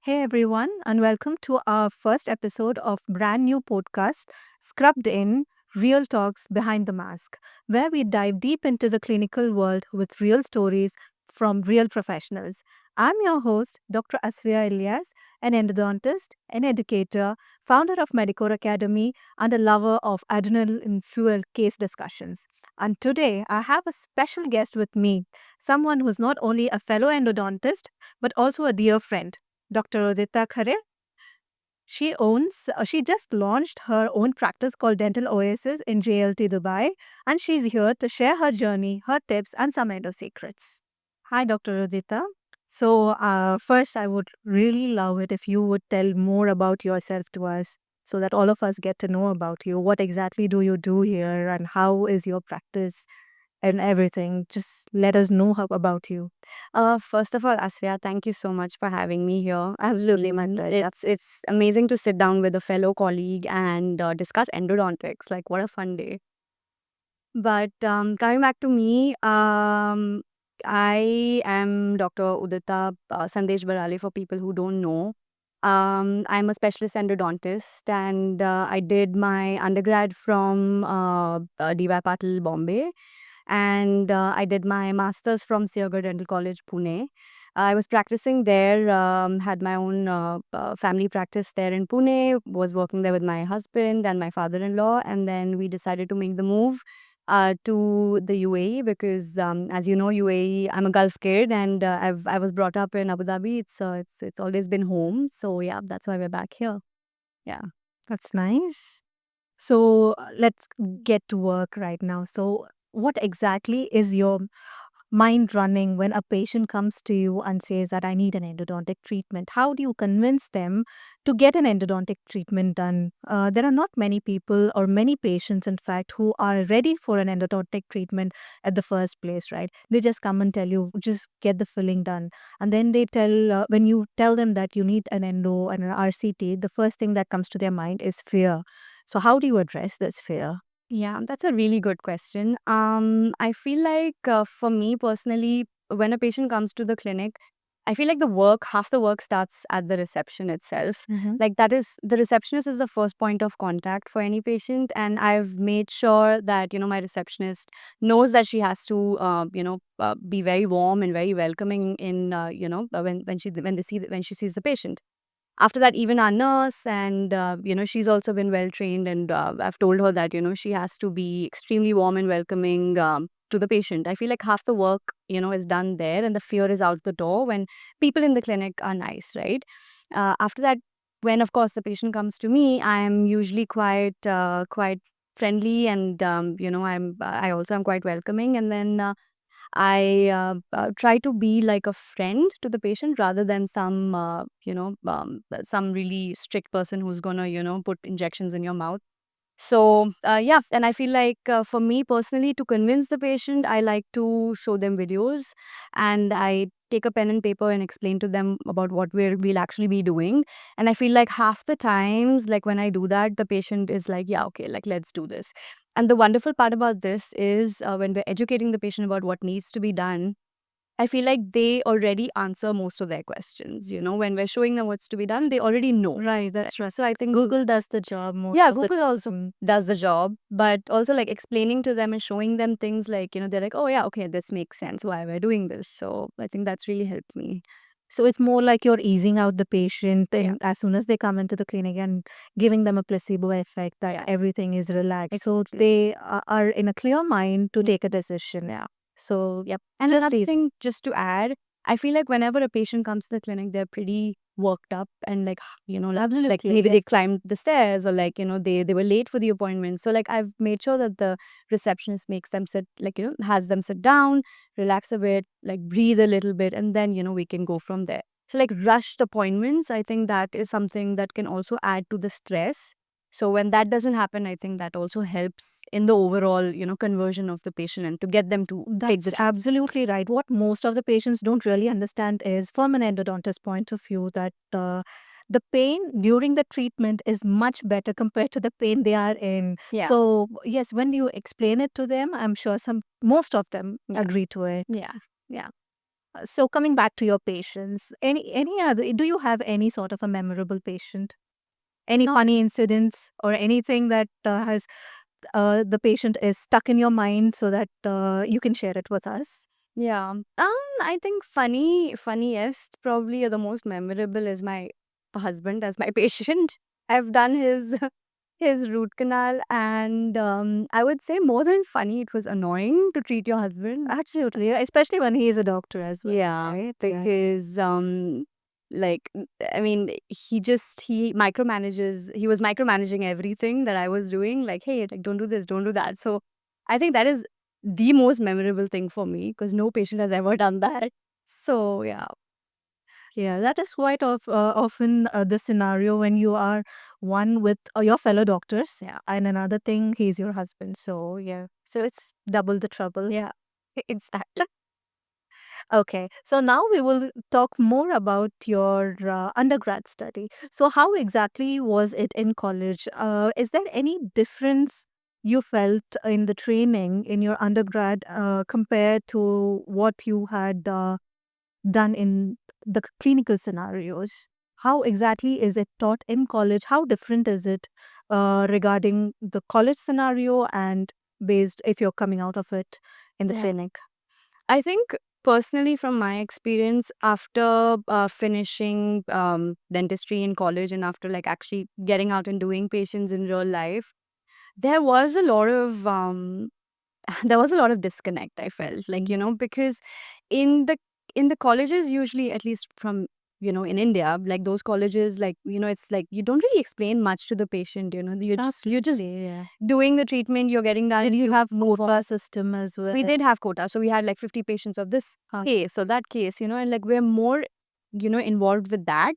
Hey everyone, and welcome to our first episode of brand new podcast, Scrubbed In Real Talks Behind the Mask, where we dive deep into the clinical world with real stories from real professionals. I'm your host, Dr. Asfiya Ilyas, an endodontist, an educator, founder of Medicare Academy, and a lover of adrenaline fuel case discussions. And today I have a special guest with me, someone who's not only a fellow endodontist, but also a dear friend. Dr. Udita Khare. She just launched her own practice called Dental Oasis in JLT Dubai, and she's here to share her journey, her tips, and some endo secrets. Hi, Dr. Udita. So, first, I would really love it if you would tell more about yourself to us so that all of us get to know about you. What exactly do you do here, and how is your practice and everything? Just let us know about you. First of all, Asfiya, thank you so much for having me here. Absolutely, my pleasure. It's amazing to sit down with a fellow colleague and discuss endodontics. Like, what a fun day. But coming back to me, I am Dr. Udita Sandesh Barale for people who don't know. I'm a specialist endodontist, and I did my undergrad from DY Patil, Bombay, and I did my master's from Siagar Dental College, Pune. I was practicing there, had my own family practice there in Pune, was working there with my husband and my father in law, and then we decided to make the move to the UAE because, as you know, UAE, I'm a Gulf kid and I was brought up in Abu Dhabi. It's always been home. So, yeah, that's why we're back here. Yeah. That's nice. So let's get to work right now. So, what exactly is your mind running when a patient comes to you and says that I need an endodontic treatment? How do you convince them to get an endodontic treatment done? There are not many people or many patients, in fact, who are ready for an endodontic treatment at the first place, right? They just come and tell you, just get the filling done. And then when you tell them that you need an endo and an RCT, the first thing that comes to their mind is fear. So, how do you address this fear? Yeah, that's a really good question. I feel like for me personally, when a patient comes to the clinic, I feel like half the work starts at the reception itself. Mm-hmm. Like that is the receptionist is the first point of contact for any patient, and I've made sure that my receptionist knows that she has to be very warm and very welcoming in when she sees the patient. After that, even our nurse and she's also been well trained, and I've told her that she has to be extremely warm and welcoming to the patient. I feel like half the work is done there, and the fear is out the door when people in the clinic are nice, right? After that, when of course the patient comes to me, I am usually quite friendly, and I also am quite welcoming, and then I try to be like a friend to the patient rather than some really strict person who's gonna, put injections in your mouth. So, yeah, and I feel like for me personally, to convince the patient, I like to show them videos and I take a pen and paper and explain to them about what we'll actually be doing. And I feel like half the times, like when I do that, the patient is like, yeah, okay, like let's do this. And the wonderful part about this is when we're educating the patient about what needs to be done, I feel like they already answer most of their questions. When we're showing them what's to be done, they already know. Right, Right. that's right. So I think Google does the job most yeah, of the Google also does the job, but also like explaining to them and showing them things like, they're like, oh, yeah, okay, this makes sense why we're doing this. So I think that's really helped me. So it's more like you're easing out the patient Yeah, and as soon as they come into the clinic and giving them a placebo effect that yeah, everything is relaxed. So exactly. they are in a clear mind to Mm, take a decision. yeah. So Yep. And just another easy. thing, just to add, I feel like whenever a patient comes to the clinic, they're pretty worked up and like Absolutely. maybe Yes. they climbed the stairs or like, they were late for the appointment. So like I've made sure that the receptionist makes them sit, like, has them sit down, relax a bit, like breathe a little bit, and then, we can go from there. So like rushed appointments, I think that is something that can also add to the stress. So when that doesn't happen, I think that also helps in the overall, conversion of the patient and to get them to take the That's treatment. absolutely right. What most of the patients don't really understand is, from an endodontist point of view, that the pain during the treatment is much better compared to the pain they are in. Yeah, So, yes, when you explain it to them, I'm sure most of them yeah, agree to it. yeah, yeah. So coming back to your patients, any other, do you have any sort of a memorable patient? Any funny incidents or anything that has the patient is stuck in your mind so that you can share it with us? Yeah. I think funniest probably or the most memorable is my husband as my patient. I've done his root canal, and I would say more than funny, it was annoying to treat your husband. Absolutely, especially when he is a doctor as well, Yeah, right? Yeah. because like I mean, he micromanages. He was micromanaging everything that I was doing. Like, hey, like don't do this, don't do that. So I think that is the most memorable thing for me because no patient has ever done that. So yeah, Yeah, that is quite often the scenario when you are one with your fellow doctors, yeah, and another thing, he's your husband. So, yeah, so it's double the trouble. yeah, exactly. Okay, so now we will talk more about your undergrad study. So, how exactly was it in college? Is there any difference you felt in the training in your undergrad compared to what you had done in the clinical scenarios? How exactly is it taught in college? How different is it regarding the college scenario and based if you're coming out of it in the Yeah. clinic? I think personally, from my experience, after finishing dentistry in college and after like actually getting out and doing patients in real life, there was a lot of there was a lot of disconnect. I felt like because in the colleges, usually at least from in India, like those colleges, like it's like you don't really explain much to the patient. You're just Absolutely, yeah. doing the treatment, you're getting Did done, you you have move on. quota system as well? We did have quota. So we had like 50 patients of this case. So that case, and like we're more, involved with that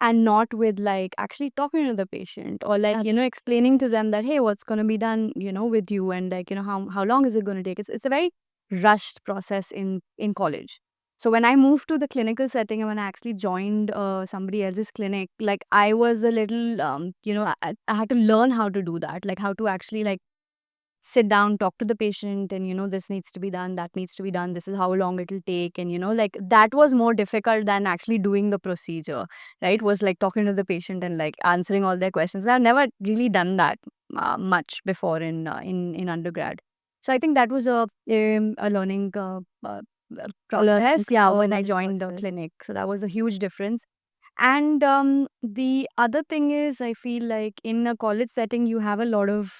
and not with like actually talking to the patient or like, explaining to them that, hey, what's going to be done, with you and like, how long is it going to take? It's a very rushed process in college. So when I moved to the clinical setting and when I actually joined somebody else's clinic, like I was a little, I had to learn how to do that, like how to actually like sit down, talk to the patient, and this needs to be done, that needs to be done, this is how long it'll take. And like that was more difficult than actually doing the procedure, right? Was like talking to the patient and like answering all their questions. I've never really done that much before in undergrad. So I think that was a learning Learning process, yeah, when I curve joined the process. clinic. So that was a huge difference. And the other thing is, I feel like in a college setting, you have a lot of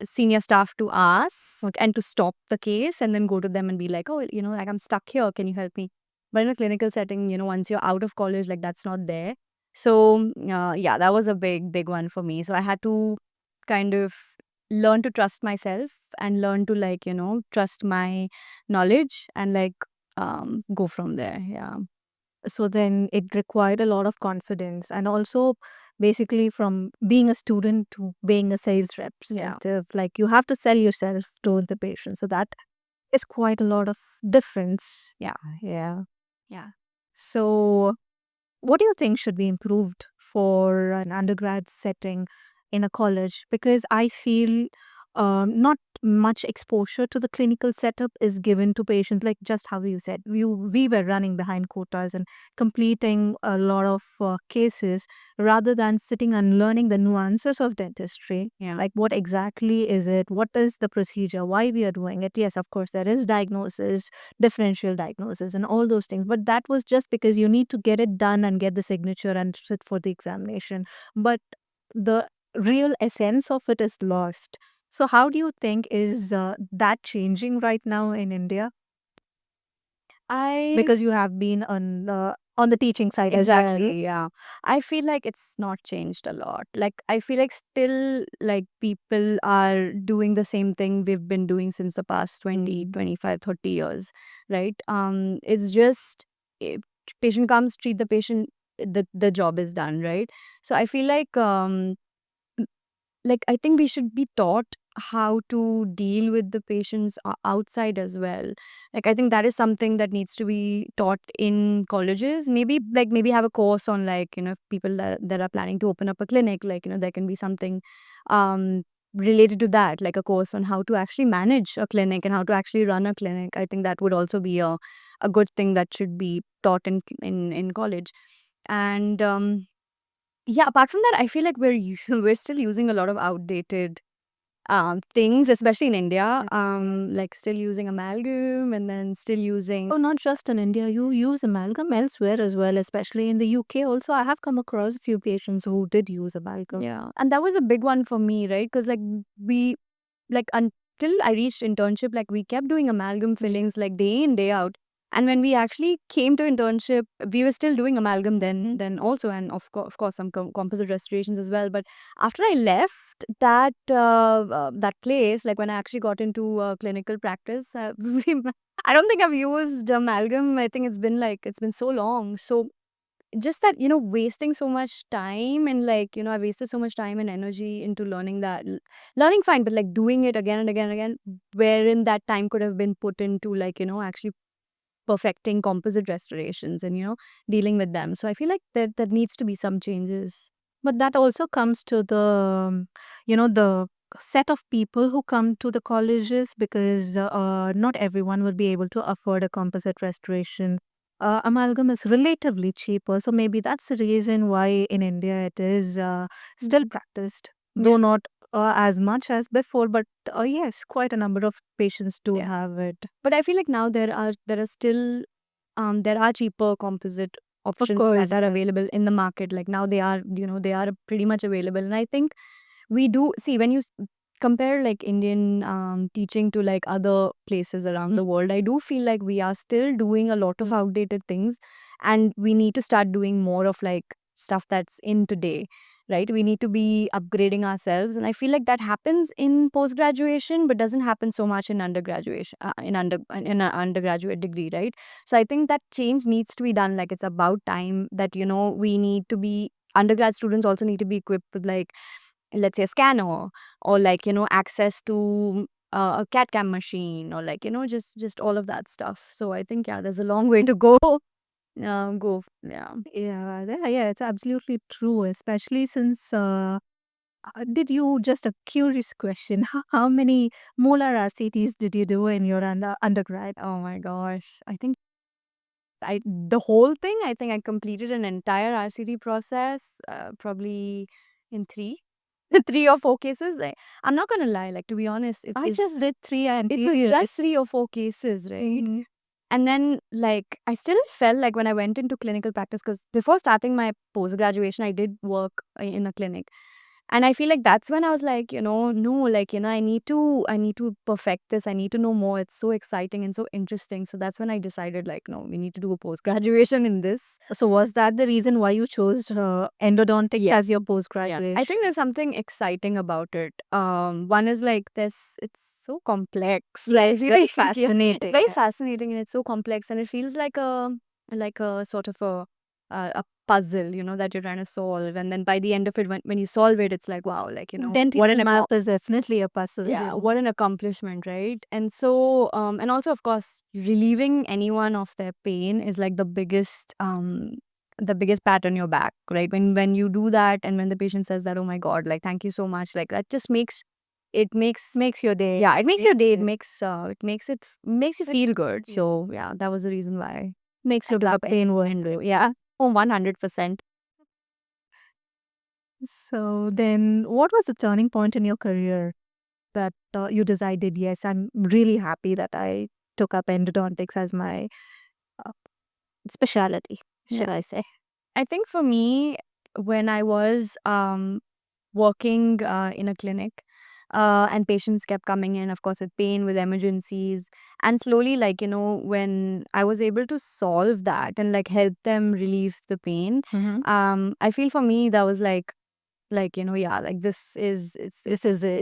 senior staff to ask and to stop the case and then go to them and be like, oh, like I'm stuck here. Can you help me? But in a clinical setting, once you're out of college, like that's not there. So, yeah, that was a big, big one for me. So I had to kind of learn to trust myself and learn to like, trust my knowledge and like go from there. Yeah. So then it required a lot of confidence and also basically from being a student to being a sales Yeah. representative, like you have to sell yourself to the patient. So that is quite a lot of difference. Yeah. Yeah. Yeah. So what do you think should be improved for an undergrad setting in a college? Because I feel not much exposure to the clinical setup is given to patients, like just how you said. We were running behind quotas and completing a lot of cases rather than sitting and learning the nuances of dentistry. Yeah. Like, what exactly is it? What is the procedure? Why we are doing it? Yes, of course, there is diagnosis, differential diagnosis and all those things, but that was just because you need to get it done and get the signature and sit for the examination, but the real essence of it is lost. So how do you think is that changing right now in India, I because you have been on the teaching side as well? Exactly, yeah. I feel like it's not changed a lot. Like I feel like still like people are doing the same thing we've been doing since the past 20, Mm. 25, 30 years, right? It's just if patient comes, treat the patient, the job is done, right? So I feel like I think we should be taught how to deal with the patients outside as well. Like I think that is something that needs to be taught in colleges. Maybe have a course on like if people that are planning to open up a clinic, like there can be something um related to that, like a course on how to actually manage a clinic and how to actually run a clinic. I think that would also be a good thing that should be taught in college. And yeah, apart from that, I feel like we're still using a lot of outdated things, especially in India. Like still using amalgam and then still using. So not just in India, you use amalgam elsewhere as well, especially in the UK. Also, I have come across a few patients who did use amalgam. Yeah, and that was a big one for me, right? Because we like until I reached internship, like we kept doing amalgam fillings like day in day out. And when we actually came to internship, we were still doing amalgam then also, and of course some composite restorations as well. But after I left that place, like when I actually got into clinical practice, I don't think I've used amalgam. I think it's been so long. So just that, wasting so much time, and like, I wasted so much time and energy into learning that. Learning fine, but like doing it again and again and again, wherein that time could have been put into like, actually perfecting composite restorations and, dealing with them. So I feel like there needs to be some changes. But that also comes to the set of people who come to the colleges, because not everyone will be able to afford a composite restoration. Amalgam is relatively cheaper, so maybe that's the reason why in India it is still Mhm. practiced, Yeah. though not as much as before. But yes, quite a number of patients do Yeah. have it. But I feel like now there are still there are cheaper composite Of options course, that are available in the market. Like now they are pretty much available. And I think we do see when you compare like Indian teaching to like other places around the world, I do feel like we are still doing a lot of outdated things, and we need to start doing more of like stuff that's in today, right? We need to be upgrading ourselves, and I feel like that happens in post graduation but doesn't happen so much in undergraduation, in an undergraduate degree, right? So I think that change needs to be done. Like it's about time that we need to be, undergrad students also need to be equipped with like, let's say, a scanner, or like access to a CAT cam machine, or like just all of that stuff. So I think, yeah, there's a long way to go. Yeah. yeah, it's absolutely true, especially since did you, just a curious question, how many molar RCTs did you do in your undergrad? Oh my gosh, I think the whole thing, I think I completed an entire RCT process, probably in three, 3 or 4 cases. I'm not gonna lie, like to be honest, I just did three it was just anteriors. 3 or 4 cases, right? Mhm. And then, like, I still felt like when I went into clinical practice, because before starting my post graduation, I did work in a clinic. And I feel like that's when I was like, no, like, I need to perfect this. I need to know more. It's so exciting and so interesting. So that's when I decided, like, no, we need to do a post graduation in this. So was that the reason why you chose endodontics Yeah. as your Yeah. postgraduate? I think there's something exciting about it. One is like this, it's so complex. Yeah, it's very Yeah, it's fascinating. very fascinating and it's so complex, and it feels like a sort of a puzzle, that you're trying to solve. And then by the end of it, when you solve it, it's like, wow, like, what Dentition an map is definitely a puzzle. yeah, what an accomplishment, right? And so, and also, of course, relieving anyone of their pain is like the biggest pat on your back, right? When you do that, and when the patient says that, oh my God, like thank you so much, like that just Makes your day. yeah, it makes your day. It Makes you feel good. yeah. So yeah, that was the reason why Makes I your took back up pain worse. endo. Yeah, oh, 100%. So then, what was the turning point in your career that you decided, yes, I'm really happy that I took up endodontics as my uh, specialty, Yeah, should I say? I think for me, when I was working in a clinic, and patients kept coming in, of course, with pain, with emergencies. And slowly, like, when I was able to solve that and like help them relieve the pain, Mm-hmm. I feel for me that was like, yeah, like This is it.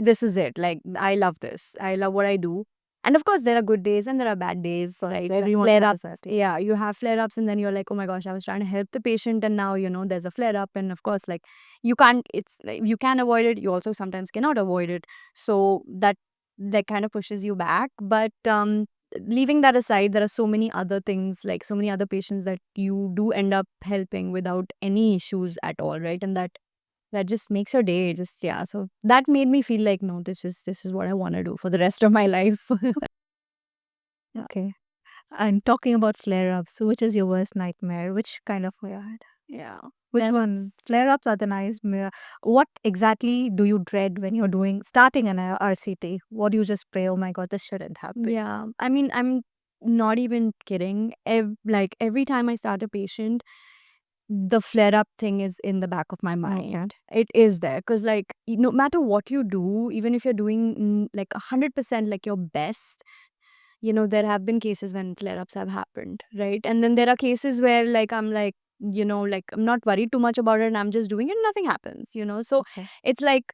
this is it. Like, I love this. I love what I do. And of course, there are good days and there are bad days, Correct. right? Everyone Flare has ups. that. Yeah, you have flare ups, and then you're like, oh my gosh, I was trying to help the patient, and now, there's a flare up. And of course, like, you can't, it's like, you can avoid it. You also sometimes cannot avoid it. So that kind of pushes you back. But, leaving that aside, there are so many other things, like so many other patients that you do end up helping without any issues at all, right? And that that just makes your day. Just yeah. So that made me feel like no, this is what I want to do for the rest of my life. Yeah. Okay. And talking about flare-ups, which is your worst nightmare? Which kind of flare? Yeah. Which That's one? Flare-ups are the nightmare. What exactly do you dread when you're starting an RCT? What do you just pray, oh my God, this shouldn't happen? yeah. I mean, I'm not even kidding. Like every time I start a patient, the flare up thing is in the back of my Okay. mind. It is there because, like, no matter what you do, even if you're doing like 100% like your best, there have been cases when flare ups have happened, right? And then there are cases where, like, I'm like, like I'm not worried too much about it and I'm just doing it and nothing happens. So Okay. it's like,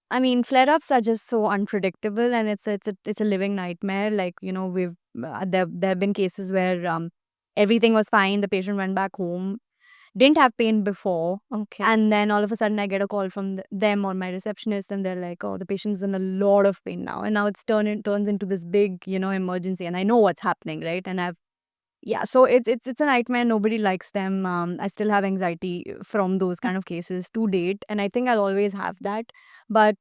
I mean, flare ups are just so unpredictable and it's a living nightmare. Like, there have been cases where, everything was fine. The patient went back home, didn't have pain before. Okay. And then all of a sudden, I get a call from them or my receptionist, and they're like, "Oh, the patient's in a lot of pain now." And now turns into this big, emergency. And I know what's happening, right? And yeah, so it's a nightmare. Nobody likes them. I still have anxiety from those kind of cases to date. And I think I'll always have that. But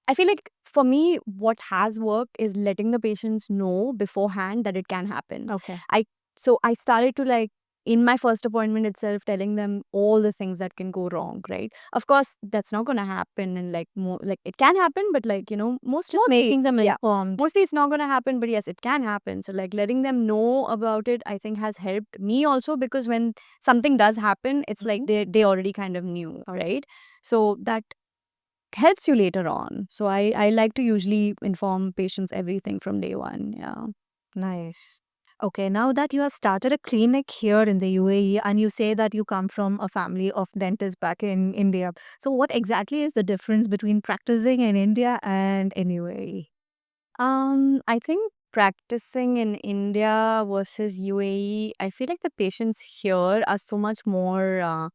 I feel like for me, what has worked is letting the patients know beforehand that it can happen. Okay. I started to, like, in my first appointment itself, telling them all the things that can go wrong, right? Of course, that's not gonna happen, and like more like it can happen, but like Just making them yeah, informed. mostly it's not gonna happen, but yes, it can happen. So like letting them know about it, I think has helped me also because when something does happen, it's like Mhm. they already kind of knew, right? So that helps you later on. So I like to usually inform patients everything from day one. Yeah. Nice. Okay, now that you have started a clinic here in the UAE and you say that you come from a family of dentists back in India. So what exactly is the difference between practicing in India and in UAE? I think practicing in India versus UAE, I feel like the patients here are so much more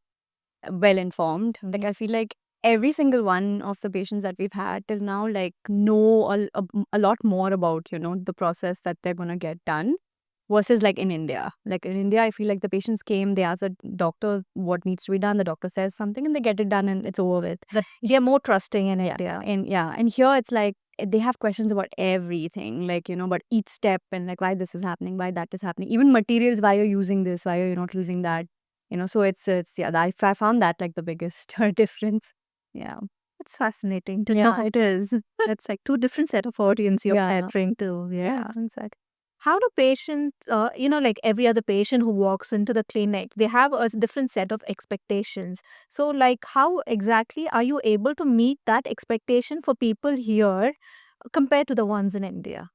well informed. Like Mhm. I feel like every single one of the patients that we've had till now, like, know a lot more about the process that they're gonna get done versus like in India. Like in India, I feel like the patients came, they ask the doctor what needs to be done, the doctor says something, and they get it done, and it's over with. They're more trusting in Yeah. India. And here it's like they have questions about everything, like, about each step and like why this is happening, why that is happening, even materials, why you're using this, why you're not using that. So it's yeah, I found that like the biggest difference. Yeah. It's fascinating to know. Yeah, it is. It's like two different set of audience you're Yeah. catering to. Yeah, Yeah. exactly. How do patients, like every other patient who walks into the clinic, they have a different set of expectations. So, like, how exactly are you able to meet that expectation for people here compared to the ones in India?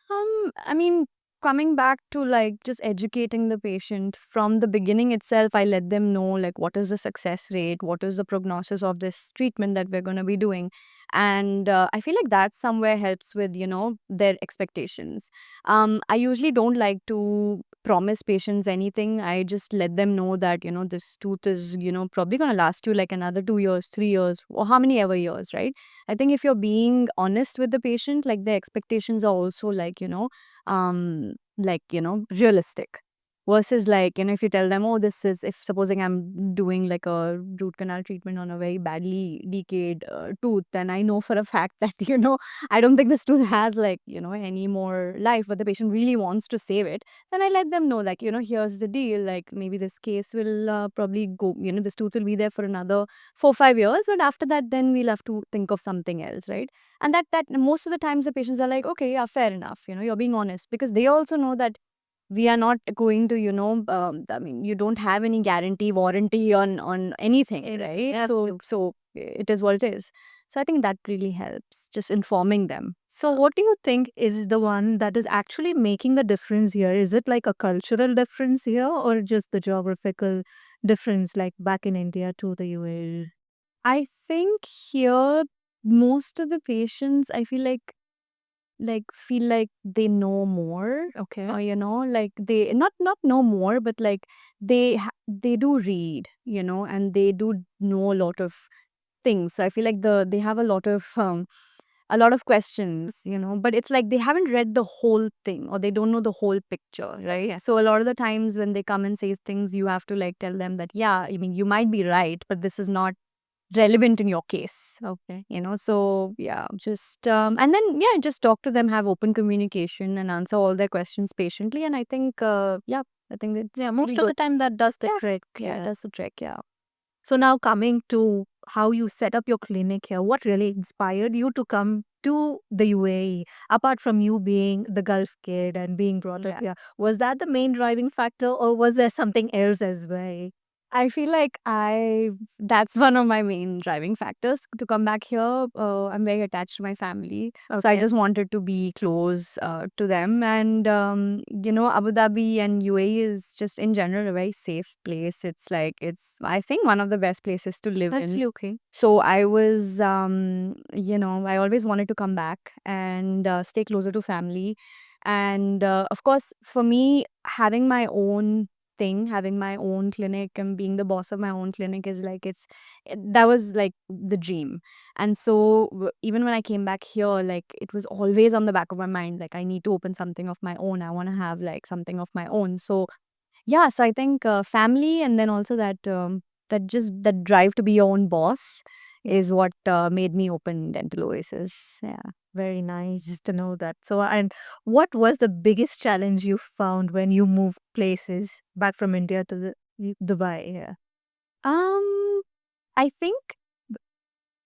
I mean, coming back to like just educating the patient from the beginning itself, I let them know like what is the success rate, what is the prognosis of this treatment that we're going to be doing. And I feel like that somewhere helps with, their expectations. I usually don't like to promise patients anything. I just let them know that, this tooth is, probably going to last you like another 2 years, 3 years, or how many ever years, right? I think if you're being honest with the patient, like the expectations are also realistic. Versus like, if you tell them, oh, this is, if supposing I'm doing like a root canal treatment on a very badly decayed tooth, then I know for a fact that, I don't think this tooth has like, any more life, but the patient really wants to save it. Then I let them know, like, here's the deal. Like maybe this case will probably go, this tooth will be there for another 4 5 years, but after that then we'll have to think of something else, right? And that most of the times the patients are like, okay, yeah, fair enough, you're being honest, because they also know that we are not going to, I mean, you don't have any guarantee warranty on anything, right? So it is what it is. So I think that really helps, just informing them. So, what do you think is the one that is actually making the difference here? Is it like a cultural difference here or just the geographical difference, like back in India to the UAE? I think here most of the patients, I feel like they know more, Okay. or like they not know more, but like they do read, and they do know a lot of things. So I feel like they have a lot of a lot of questions, but it's like they haven't read the whole thing or they don't know the whole picture, right? Yes. So a lot of the times when they come and say things, you have to like tell them that, yeah, I mean, you might be right, but this is not relevant in your case. Okay. So yeah, just and then yeah, just talk to them, have open communication and answer all their questions patiently. And I think yeah, I think it's Yeah, pretty most of the good. time that does the Yeah, trick. yeah, Yeah. that's the trick. Yeah. So now coming to how you set up your clinic here, what really inspired you to come to the UAE? Apart from you being the Gulf kid and being brought up Yeah. here, was that the main driving factor or was there something else as well? I feel like that's one of my main driving factors to come back here. I'm very attached to my family. So I Okay. just wanted to be close to them. And, Abu Dhabi and UAE is just in general a very safe place. It's, I think, one of the best places to live in. Absolutely. So I was, I always wanted to come back and stay closer to family. And of course, for me, having my own thing, having my own clinic and being the boss of my own clinic is like that was like the dream. And so even when I came back here, like it was always on the back of my mind, like I need to open something of my own. I want to have like something of my own. So yeah, so I think family and then also that drive to be your own boss Yeah. is what made me open Dental Oasis. Yeah. Very nice to know that. So, and what was the biggest challenge you found when you moved places back from India to Dubai? Yeah. Um, I think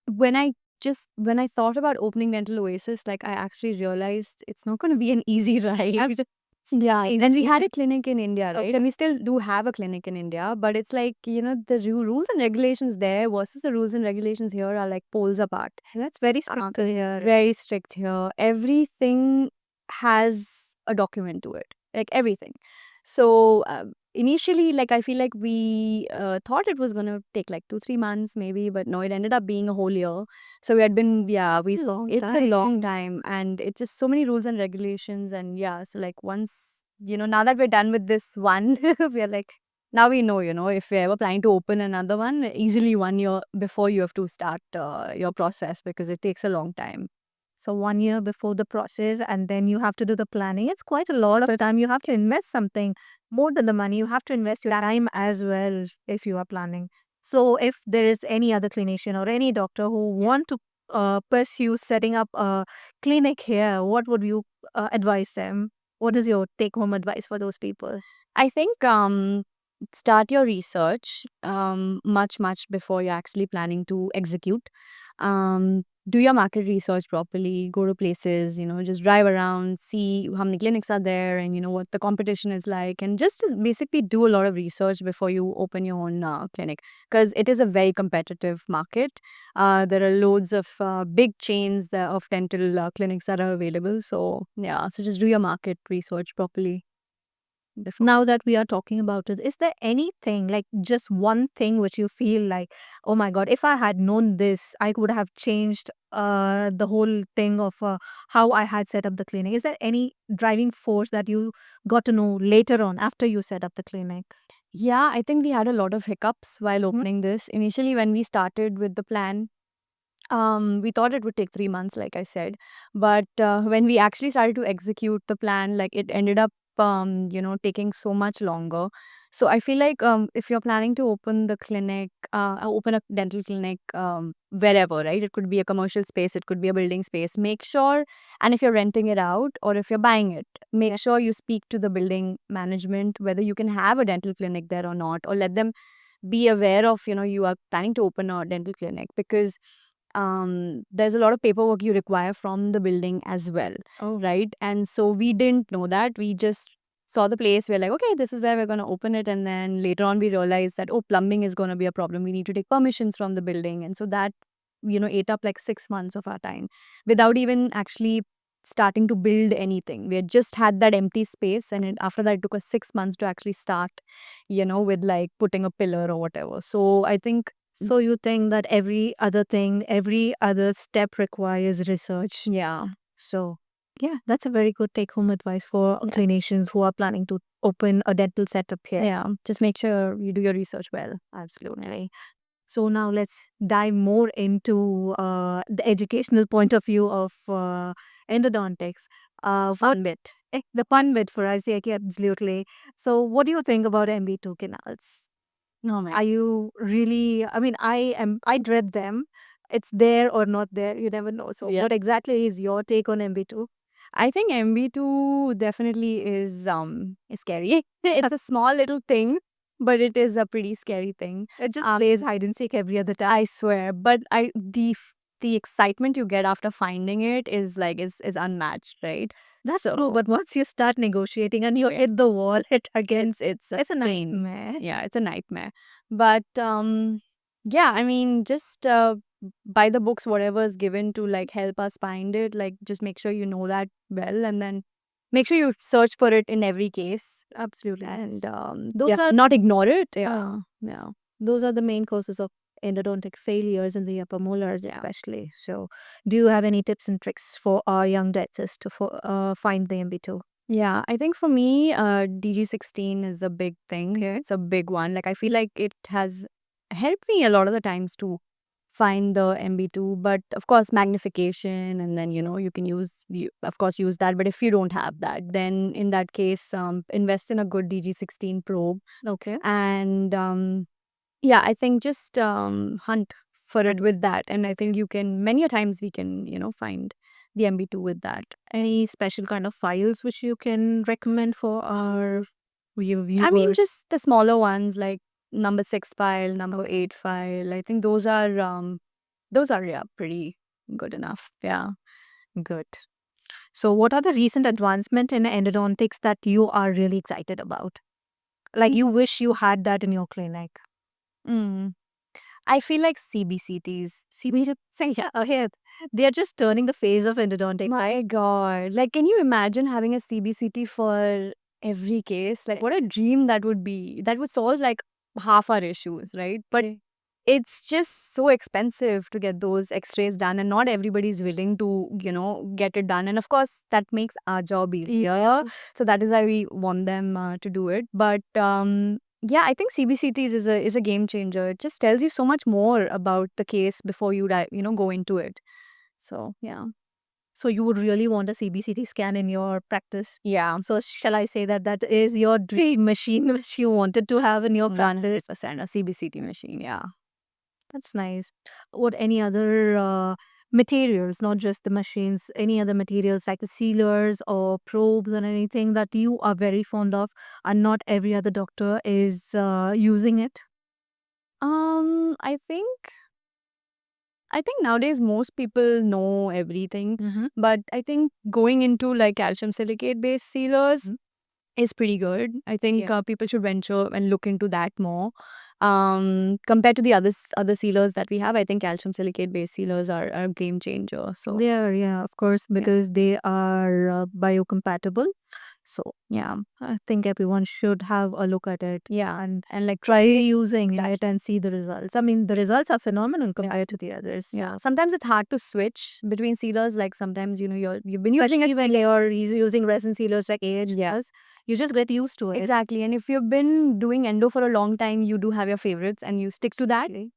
when I thought about opening Dental Oasis, like I actually realized it's not going to be an easy ride. Yeah, and we had a clinic in India, right? And we still do have a clinic in India, but it's like, the rules and regulations there versus the rules and regulations here are like poles apart. That's very strict to hear. Very strict here. Everything has a document to it, like everything. So initially, like I feel like we thought it was gonna take like 2-3 months maybe, but no, it ended up being a whole year. So we had been, yeah, Long it's a time. long time, and it's just so many rules and regulations, and yeah. So like once now that we're done with this one, we're like now we know, if you're ever planning to open another one, easily 1 year before you have to start your process because it takes a long time. So 1 year before the process, and then you have to do the planning. It's quite a lot of time. You have to invest something more than the money. You have to invest your time as well if you are planning. So if there is any other clinician or any doctor who want to pursue setting up a clinic here, what would you advise them? What is your take home advice for those people? I think start your research much before you're actually planning to execute. Do your market research properly. Go to places, just drive around, see how many clinics are there, and what the competition is like, and just to basically do a lot of research before you open your own clinic because it is a very competitive market. There are loads of big chains of dental clinics that are available. So yeah, so just do your market research properly before. Now that we are talking about it, is there anything, like just one thing which you feel like, oh my God, if I had known this, I would have changed the whole thing of how I had set up the clinic? Is there any driving force that you got to know later on after you set up the clinic? Yeah, I think we had a lot of hiccups while Mhm. opening this. Initially, when we started with the plan, we thought it would take 3 months, like I said. But when we actually started to execute the plan, like it ended up, taking so much longer. So I feel like if you're planning to open the clinic, open a dental clinic wherever, right? It could be a commercial space, it could be a building space. Make sure, and if you're renting it out or if you're buying it, make sure you speak to the building management whether you can have a dental clinic there or not, or let them be aware of, you are planning to open a dental clinic because there's a lot of paperwork you require from the building as well, Oh, right? And so we didn't know that. We just saw the place. We're like, okay, this is where we're going to open it. And then later on, we realized that, oh, plumbing is going to be a problem. We need to take permissions from the building. And so that, ate up like 6 months of our time without even actually starting to build anything. We had just had that empty space. And after that, it took us 6 months to actually start, with like putting a pillar or whatever. So I think, so you think that every other thing, every other step requires research. yeah. So, yeah, that's a very good take home advice for Yeah. clinicians who are planning to open a dental setup here. Yeah, just make sure you do your research well. Absolutely. So now let's dive more into the educational point of view of endodontics. Fun bit. The fun bit for us, yeah, absolutely. So what do you think about MB2 canals? Oh my. Are you really, I mean, I dread them. It's there or not there, you never know. So Yeah. what exactly is your take on MB2? I think MB2 definitely is scary. It's a small little thing, but it is a pretty scary thing. It just plays hide and seek every other time. I swear, but the excitement you get after finding it is like is unmatched, right? That's So true, but once you start negotiating and you hit the wall, it again, it's a it's a pain. nightmare. Yeah, it's a nightmare. But yeah, I mean, just by the books, whatever is given to like help us find it, like just make sure you know that well, and then make sure you search for it in every case, Absolutely. and Those yeah, are not ignore it. Yeah, yeah, those are the main causes of endodontic failures in the upper molars, yeah. especially. So, do you have any tips and tricks for our young dentists to find the MB2? Yeah, I think for me, DG16 is a big thing. Okay. It's a big one. Like I feel like it has helped me a lot of the times to find the MB2. But of course, magnification, and then you can of course use that. But if you don't have that, then in that case, invest in a good DG16 probe. Okay. And yeah, I think just hunt for it with that, and I think you can many a times we can find the MB2 with that. Any special kind of files which you can recommend for our I mean, viewers? just the smaller ones like number 6 file, number 8 file. I think those are yeah, pretty good enough. Yeah. Good. So, what are the recent advancement in endodontics that you are really excited about? Like you wish you had that in your clinic. Mm. I feel like CBCTs. See, we just say, yeah, ahead. They're just turning the face of endodontics. My God. Like, can you imagine having a CBCT for every case? Like, what a dream that would be. That would solve like half our issues, right? But it's just so expensive to get those x-rays done, and not everybody's willing to get it done, and of course that makes our job easier, so that is why we want them to do it. But yeah, I think CBCTs is a game changer. It just tells you so much more about the case before you go into it. So yeah. So you would really want a CBCT scan in your practice. Yeah. So shall I say that that is your dream machine which you wanted to have in your practice? 100% a CBCT machine. Yeah. That's nice. What any other materials, not just the machines, any other materials like the sealers or probes or anything that you are very fond of and not every other doctor is using it? I think nowadays most people know everything, Mm-hmm. but I think going into like calcium silicate based sealers is pretty good. I think Yeah. people should venture and look into that more. Compared to the other sealers that we have, I think calcium silicate based sealers are a game changer. So Yeah, of course, yeah, because they are biocompatible. So yeah, I think everyone should have a look at it yeah, and like try using it and see the results. I mean, the results are phenomenal compared to the others. yeah. So Sometimes it's hard to switch between sealers. Like sometimes you've been using especially it. when you're using resin sealers like AH Yeah. does, you just get used to it. Exactly. And if you've been doing endo for a long time, you do have your favorites and you stick to that. Exactly.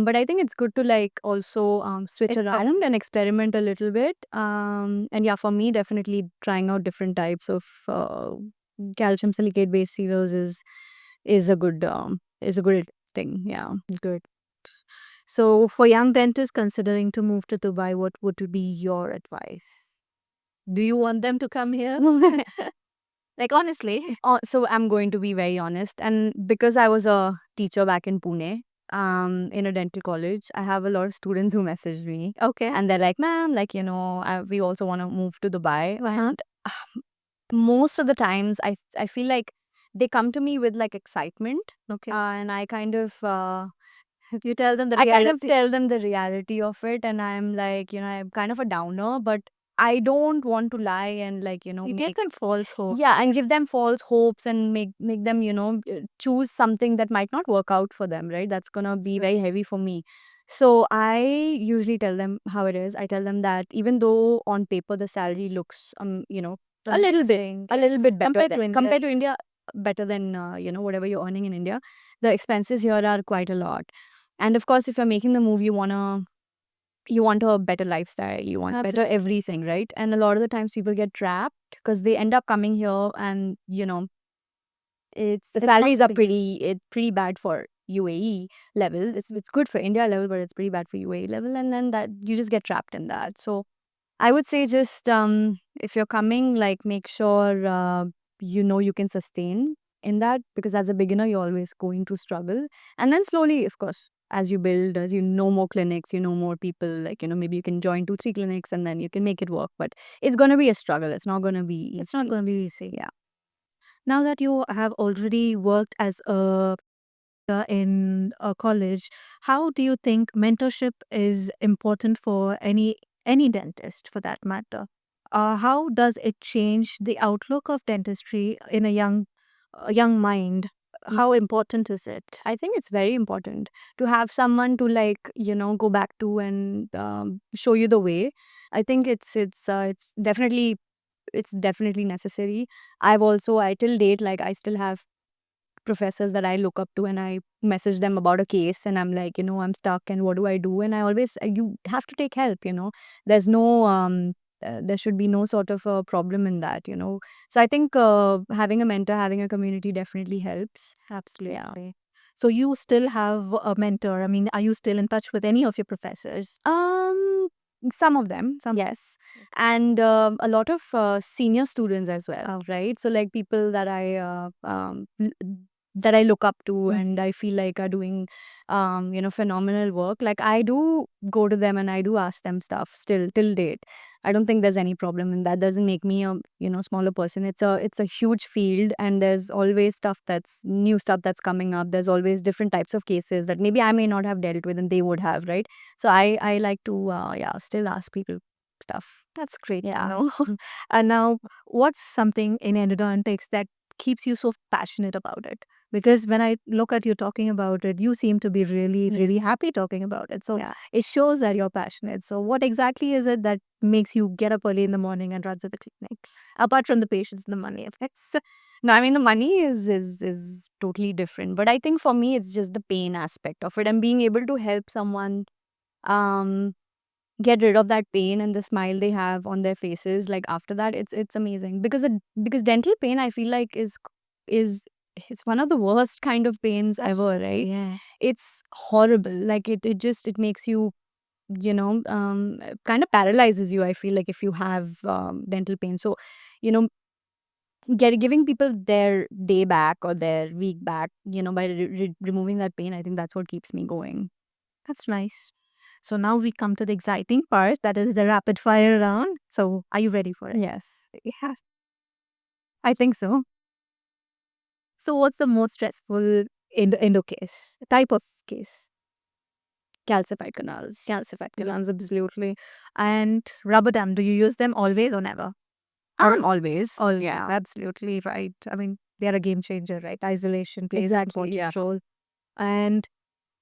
But I think it's good to like also switch Experiment. around and experiment a little bit. And yeah, for me, definitely trying out different types of calcium silicate based sealers is a good thing. Yeah. Good. So for young dentists considering to move to Dubai, what would be your advice? Do you want them to come here? Like honestly. So I'm going to be very honest, and because I was a teacher back in Pune, in a dental college, I have a lot of students who message me, Okay. and they're like, "Ma'am, like we also want to move to Dubai." Uh-huh. And most of the times, I feel like they come to me with like excitement, Okay. and I kind of You tell them the I kind of reality. tell them the reality of it, and I'm like, I'm kind of a downer, but I don't want to lie and like You give them false hope. yeah, and give them false hopes and make them choose something that might not work out for them, right? That's gonna be very heavy for me. So I usually tell them how it is. I tell them that even though on paper the salary looks a little bit Amazing. better Compared to India. compared to India, better than whatever you're earning in India, the expenses here are quite a lot. And of course, if you're making the move, you want a better lifestyle, you want better Absolutely. everything, right? And a lot of the times people get trapped because they end up coming here and it's the It's salaries are marketing. pretty bad for UAE level. It's good for India level, but it's pretty bad for UAE level. And then that you just get trapped in that. So I would say just if you're coming, like make sure you can sustain in that, because as a beginner you're always going to struggle. And then slowly, of course, as you build, as you know more clinics, you know more people, like maybe you can join 2 3 clinics and then you can make it work. But it's going to be a struggle. It's not going to be It's not easy. going to be easy. Yeah. Now that you have already worked as a in a college, how do you think mentorship is important for any dentist for that matter? How does it change the outlook of dentistry in a young mind? How important is it? I think it's very important to have someone to, like, go back to and show you the way. I think it's definitely necessary. I till date, like, I still have professors that I look up to, and I message them about a case and I'm like, I'm stuck and what do I do? And I always you have to take help. There's no there should be no sort of a problem in that. So I think having a mentor, having a community definitely helps. Yeah. Absolutely. So you still have a mentor. I mean, are you still in touch with any of your professors? Um, some of them, Some. yes, and a lot of senior students as well, Oh. right? So like people that I look up to Mm. and I feel like are doing phenomenal work. Like I do go to them and I do ask them stuff still till date. I don't think there's any problem in that. Doesn't make me a smaller person. It's a huge field and there's always new stuff that's coming up. There's always different types of cases that maybe I may not have dealt with and they would have, right? So I like to still ask people stuff. That's great to Yeah. know. And now, what's something in endodontics that keeps you so passionate about it? Because when I look at you talking about it, you seem to be really, really happy talking about it. So Yeah. it shows that you're passionate. So, what exactly is it that makes you get up early in the morning and run to the clinic, apart from the patients and the money effects? No, I mean the money is totally different. But I think for me it's just the pain aspect of it and being able to help someone um get rid of that pain and the smile they have on their faces. Like after that, it's amazing because dental pain, I feel like, is it's one of the worst kind of pains ever, right? Yeah. It's horrible. Like it makes you kind of paralyzes you, I feel like, if you have dental pain. So you know giving people their day back or their week back, by removing that pain, I think that's what keeps me going. That's nice. So now we come to the exciting part, that is the rapid fire round. So are you ready for it? Yes, Yeah. I think so. So what's the most stressful endo case? Type of case? Calcified canals. Calcified glands, absolutely. And rubber dam, do you use them always or never? Always. Always, Yeah. absolutely right. I mean, they're a game changer, right? Isolation plays an Exactly. important Yeah. role. And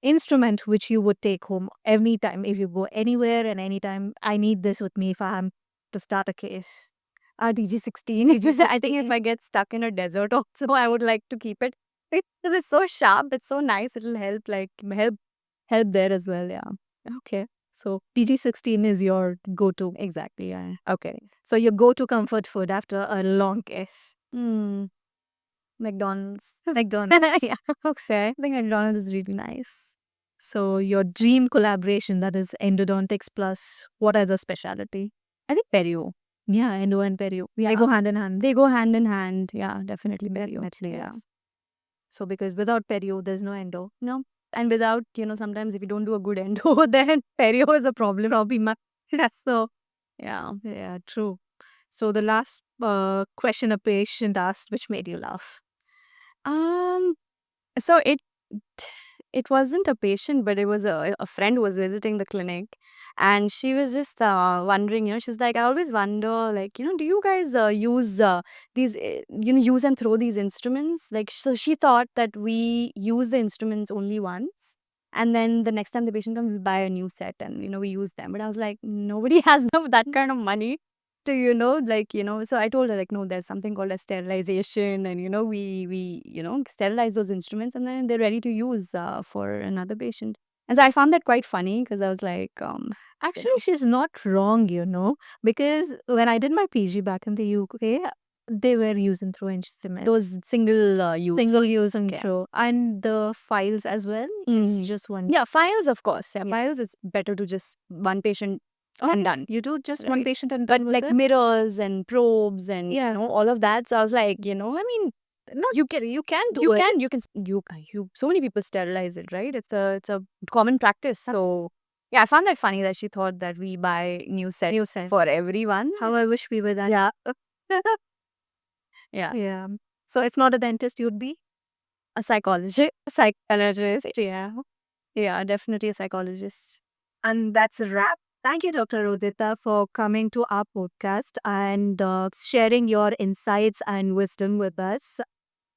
instrument which you would take home anytime if you go anywhere and anytime. I need this with me if I'm to start a case. DG16. I think if 16. I get stuck in a desert also, I would like to keep it because it's so sharp. It's so nice. It'll help, like, help there as well. Yeah. Okay. So PG16 is your go-to. Exactly. Yeah. Okay. So your go-to comfort food after a long case. Hmm. McDonald's. McDonald's. Yeah. Okay. I think McDonald's is really nice. So your dream collaboration, that is endodontics plus what other specialty? I think Perio. Yeah, endo and perio. They Yeah. go hand in hand. They go hand in hand. Yeah, definitely Perio. Definitely, Yeah. yes. So because without perio, there's no endo. No. And without, sometimes if you don't do a good endo, then Perio is a problem. Probably yes. So Yeah. yeah, true. So the last question a patient asked, which made you laugh. Um, so it wasn't a patient, but it was a friend who was visiting the clinic, and she was just wondering. She's like, I always wonder, like, do you guys use these, use and throw these instruments? Like, so she thought that we use the instruments only once. And then the next time the patient comes, we buy a new set and we use them. But I was like, nobody has that kind of money to so I told her, like, no, there's something called a sterilization, and we sterilize those instruments and then they're ready to use for another patient. And so I found that quite funny because I was like, Actually, she's not wrong, because when I did my PG back in the UK, they were using through instruments. those single use. Single use and Okay. through. And the files as well, it's Mhm. just one. Yeah, files, of course. Yeah, Yeah. files is better to just one patient Oh, and done. you do just one Right. patient and But done with like it? mirrors and probes and Yeah. all of that. So I was like, I mean, No, you can you can do you it. can you can you so many people sterilize it, right? It's a common practice. So yeah, I found that funny that she thought that we buy new sets for everyone. How I wish we were that. Yeah. Yeah. Yeah. So if not a dentist, you'd be? A psychologist. Psychologist. Yeah. Yeah, definitely a psychologist. And that's a wrap. Thank you, Dr. Udita, for coming to our podcast and sharing your insights and wisdom with us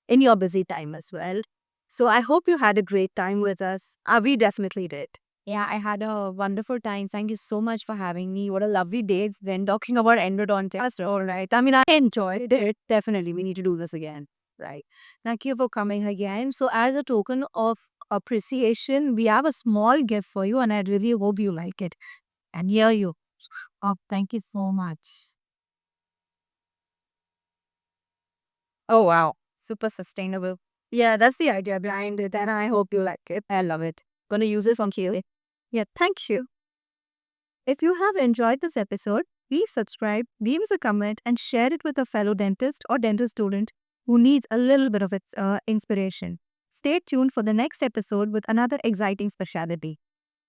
in your busy time as well. So I hope you had a great time with us. We definitely did. Yeah, I had a wonderful time. Thank you so much for having me. What a lovely day it's been talking about endodontics. That's all right. I mean, I enjoyed it. Definitely, we need to do this again. Right. Thank you for coming again. So, as a token of appreciation, we have a small gift for you, and I really hope you like it. And here you. Oh, thank you so much. Oh, wow. Super sustainable. Yeah, that's the idea behind it, and I hope you like it. I love it. Gonna use it from Thank you. Yeah, thank you. If you have enjoyed this episode, please subscribe, leave us a comment, and share it with a fellow dentist or dental student who needs a little bit of its inspiration. Stay tuned for the next episode with another exciting specialty.